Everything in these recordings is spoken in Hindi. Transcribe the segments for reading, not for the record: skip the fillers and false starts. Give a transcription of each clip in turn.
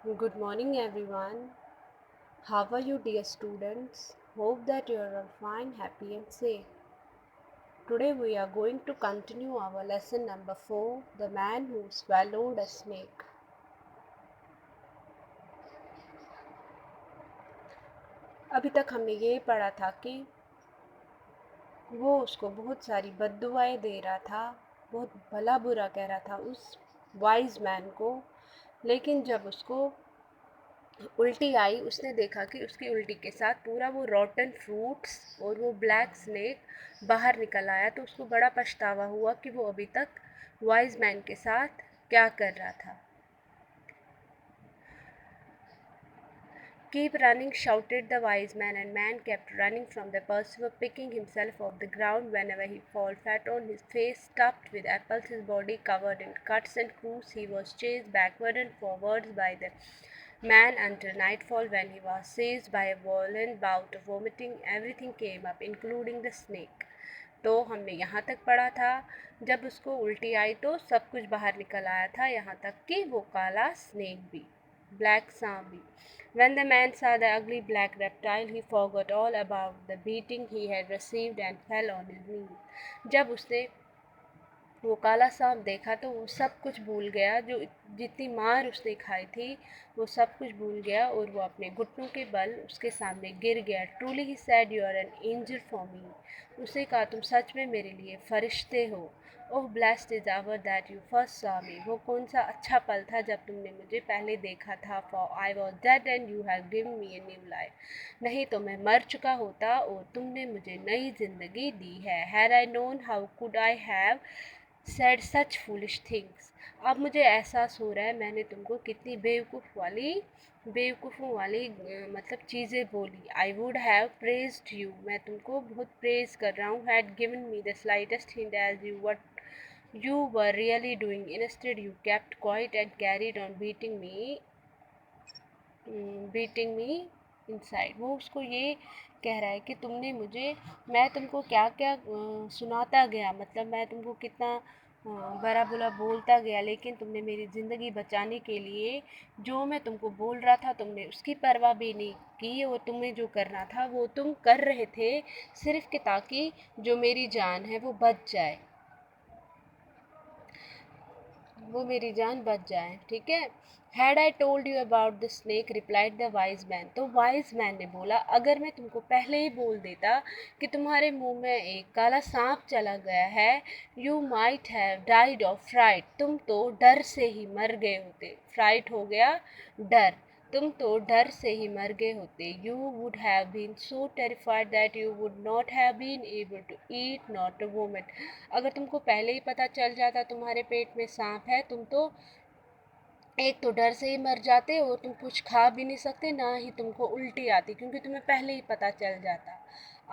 Good morning, everyone. How are you, dear students? Hope that you are all fine, happy, and safe. Today, we are going to continue our lesson number 4, The Man Who Swallowed a Snake. अभी तक हमने ये पढ़ा था कि वो उसको बहुत सारी बद्दुआएं दे रहा था, बहुत भला बुरा कह रहा था उस वाइज मैन को, लेकिन जब उसको उल्टी आई उसने देखा कि उसकी उल्टी के साथ पूरा वो रॉटन फ्रूट्स और वो ब्लैक स्नेक बाहर निकल आया। तो उसको बड़ा पछतावा हुआ कि वो अभी तक वाइज मैन के साथ क्या कर रहा था। Keep running, shouted the wise man, and man kept running from the pursuer, picking himself off the ground whenever he fell. Fat on his face, stuffed with apples, his body covered in cuts and crews, he was chased backward and forwards by the man until nightfall, when he was seized by a violent bout of vomiting. Everything came up, including the snake. तो हमने यहाँ तक पढ़ा था, जब उसको उल्टी आई तो सब कुछ बाहर निकल आया था, यहाँ तक कि वो काला स्नेक भी, ब्लैक सांप भी. When the man saw the ugly black reptile, he forgot all about the beating he had received and fell on his knees. जब उसने वो काला सांप देखा तो वो सब कुछ भूल गया, जो जितनी मार उसने खाई थी वो सब कुछ भूल गया और वो अपने घुटनों के बल उसके सामने गिर गया. Truly he said, you are an angel for me. उसने कहा, तुम सच में मेरे लिए फरिश्ते हो. Oh blessed is hour that you first saw me. वो कौन सा अच्छा पल था जब तुमने मुझे पहले देखा था. For I was dead and you have given me a new life. नहीं तो मैं मर चुका होता और तुमने मुझे नई जिंदगी दी है. Had I known how could I have said such foolish things. अब मुझे एहसास हो रहा है मैंने तुमको कितनी बेवकूफ़ों वाली मतलब चीज़ें बोली. I would have praised you. मैं तुमको बहुत प्रेज कर रहा हूँ. Had given me the slightest hint as you what you were really doing. Instead, you kept quiet and carried on beating me inside. वो उसको ये कह रहा है कि तुमने मुझे, मैं तुमको क्या क्या सुनाता गया, मतलब मैं तुमको कितना बड़ा बुरा बोलता गया, लेकिन तुमने मेरी ज़िंदगी बचाने के लिए जो मैं तुमको बोल रहा था तुमने उसकी परवाह भी नहीं की. और तुम्हें जो करना था वो तुम कर रहे थे सिर्फ कि ताकि जो मेरी जान है वो मेरी जान बच जाए. ठीक है. Had I told you about the snake, replied the wise man. तो वाइज मैन ने बोला, अगर मैं तुमको पहले ही बोल देता कि तुम्हारे मुंह में एक काला सांप चला गया है, you might have died of fright. तुम तो डर से ही मर गए होते. फ्राइट हो गया डर. तुम तो डर से ही मर गए होते. You would have been so terrified that you would not have been able to eat not to vomit. अगर तुमको पहले ही पता चल जाता तुम्हारे पेट में सांप है, तुम तो एक तो डर से ही मर जाते और तुम कुछ खा भी नहीं सकते, ना ही तुमको उल्टी आती, क्योंकि तुम्हें पहले ही पता चल जाता.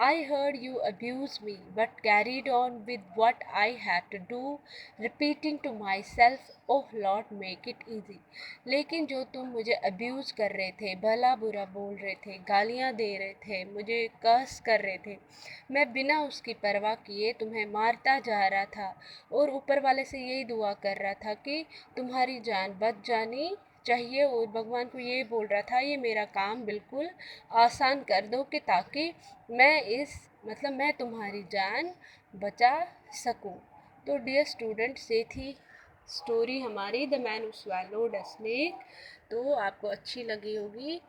I heard you abuse me but carried on with what I had to do, repeating to myself, oh lord make it easy. लेकिन जो तुम मुझे अब्यूज़ कर रहे थे, भला बुरा बोल रहे थे, गालियाँ दे रहे थे, मुझे कर्स कर रहे थे, मैं बिना उसकी परवाह किए तुम्हें मारता जा रहा था और ऊपर वाले से यही दुआ कर रहा था कि तुम्हारी जान बच जानी चाहिए. और भगवान को ये बोल रहा था, ये मेरा काम बिल्कुल आसान कर दो कि ताकि मैं तुम्हारी जान बचा सकूं. तो डियर स्टूडेंट्स, ये थी स्टोरी हमारी, the man who swallowed a snake. तो आपको अच्छी लगी होगी.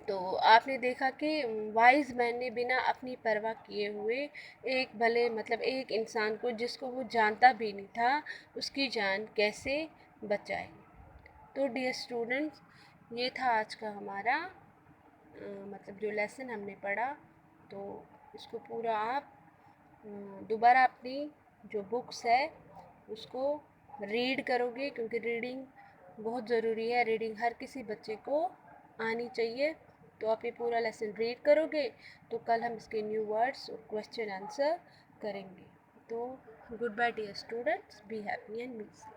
तो आपने देखा कि वाइज मैन ने बिना अपनी परवाह किए हुए एक इंसान को, जिसको वो जानता भी नहीं था, उसकी जान कैसे बचाई. तो डियर स्टूडेंट्स, ये था आज का हमारा जो लेसन हमने पढ़ा. तो इसको पूरा आप दोबारा अपनी जो बुक्स है उसको रीड करोगे, क्योंकि रीडिंग बहुत ज़रूरी है. रीडिंग हर किसी बच्चे को आनी चाहिए. तो आप ये पूरा लेसन रीड करोगे तो कल हम इसके न्यू वर्ड्स और क्वेश्चन आंसर करेंगे. तो good bye dear students, be happy and be safe.